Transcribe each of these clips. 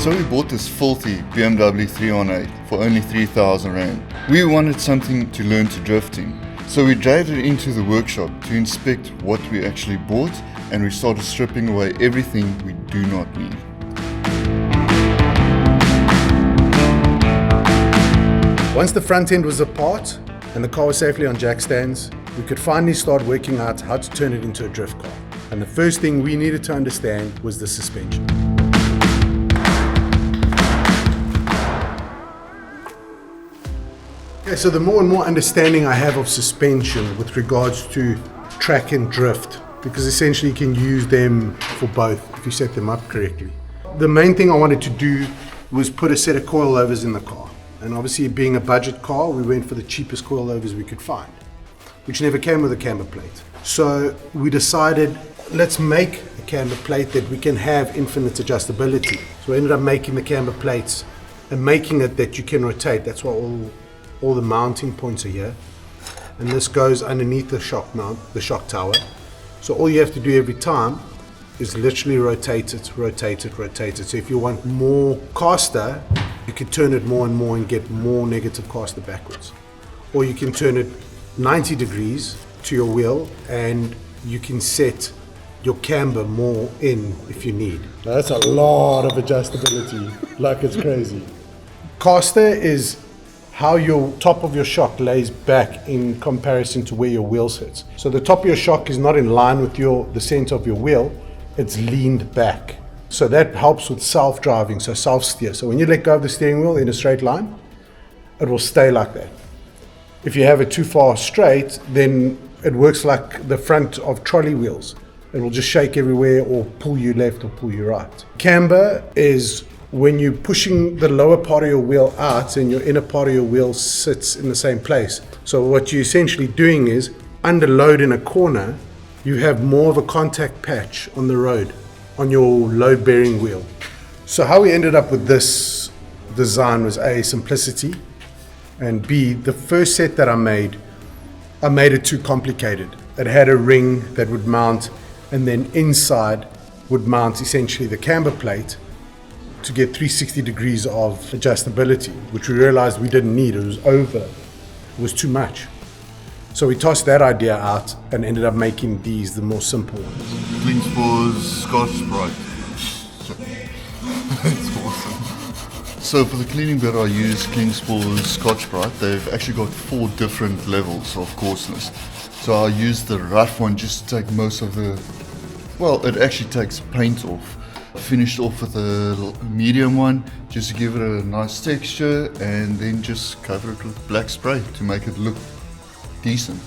So we bought this filthy BMW 318 for only 3,000 Rand. We wanted something to learn to drift in. So we dragged it into the workshop to inspect what we actually bought, and we started stripping away everything we do not need. Once the front end was apart and the car was safely on jack stands, we could finally start working out how to turn it into a drift car. And the first thing we needed to understand was the suspension. Okay, so the more and more understanding I have of suspension with regards to track and drift, because essentially you can use them for both if you set them up correctly. The main thing I wanted to do was put a set of coilovers in the car. And obviously, being a budget car, we went for the cheapest coilovers we could find, which never came with a camber plate. So we decided, let's make a camber plate that we can have infinite adjustability. So we ended up making the camber plates and making it that you can rotate. That's why all the mounting points are here. And this goes underneath the shock mount, the shock tower. So all you have to do every time is literally rotate it, rotate it, rotate it. So if you want more caster, you can turn it more and more and get more negative caster backwards. Or you can turn it 90 degrees to your wheel and you can set your camber more in if you need. That's a lot of adjustability, like it's crazy. Caster is how your top of your shock lays back in comparison to where your wheel sits. So the top of your shock is not in line with the center of your wheel, it's leaned back. So that helps with self-driving, so self-steer. So when you let go of the steering wheel in a straight line, it will stay like that. If you have it too far straight, then it works like the front of trolley wheels. It will just shake everywhere or pull you left or pull you right. Camber is when you're pushing the lower part of your wheel out and your inner part of your wheel sits in the same place. So what you're essentially doing is, under load in a corner, you have more of a contact patch on the road, on your load-bearing wheel. So how we ended up with this design was A, simplicity, and B, the first set that I made it too complicated. It had a ring that would mount, and then inside would mount essentially the camber plate to get 360 degrees of adjustability, which we realized we didn't need. It was over, it was too much. So we tossed that idea out and ended up making these the more simple ones. Clean spores, Scotch Brite. That's awesome. So for the cleaning bit I use Clean Spores Scotch Brite. They've actually got 4 different levels of coarseness. So I use the rough one just to take most of the, well, it actually takes paint off. Finished off with a medium one just to give it a nice texture, and then just cover it with black spray to make it look decent.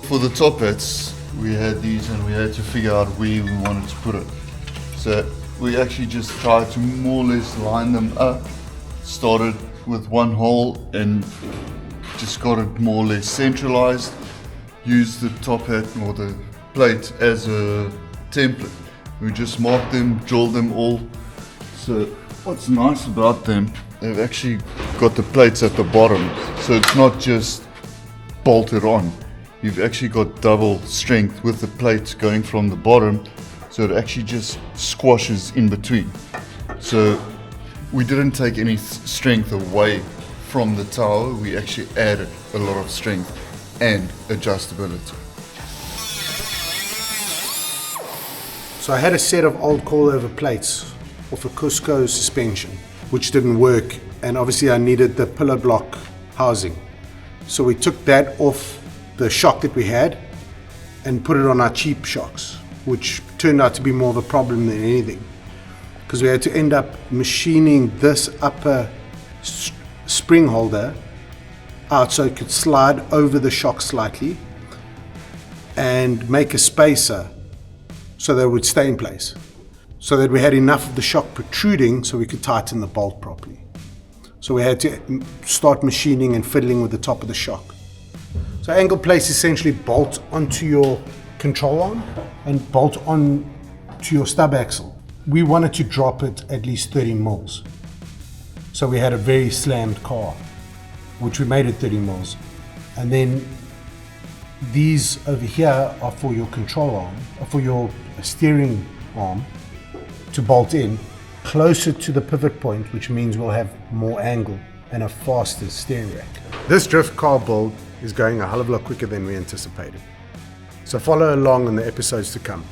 For the top hats, we had these and we had to figure out where we wanted to put it. So we actually just tried to more or less line them up. Started with one hole and just got it more or less centralized. Used the top hat or the plate as a template. We just marked them, drilled them all. So what's nice about them, they've actually got the plates at the bottom. So it's not just bolted on. You've actually got double strength with the plates going from the bottom. So it actually just squashes in between. So we didn't take any strength away from the tower. We actually added a lot of strength and adjustability. So I had a set of old coilover plates off a Cusco suspension, which didn't work, and obviously I needed the pillar block housing. So we took that off the shock that we had and put it on our cheap shocks, which turned out to be more of a problem than anything, because we had to end up machining this upper spring holder out so it could slide over the shock slightly and make a spacer so that it would stay in place, so that we had enough of the shock protruding so we could tighten the bolt properly. So we had to start machining and fiddling with the top of the shock. So angle plates essentially bolt onto your control arm and bolt on to your stub axle. We wanted to drop it at least 30 mils. So we had a very slammed car, which we made it 30 mils. And then these over here are for your control arm, or for your steering arm to bolt in. closer to the pivot point, which means we'll have more angle and a faster steering rack. This drift car build is going a hell of a lot quicker than we anticipated. So follow along in the episodes to come.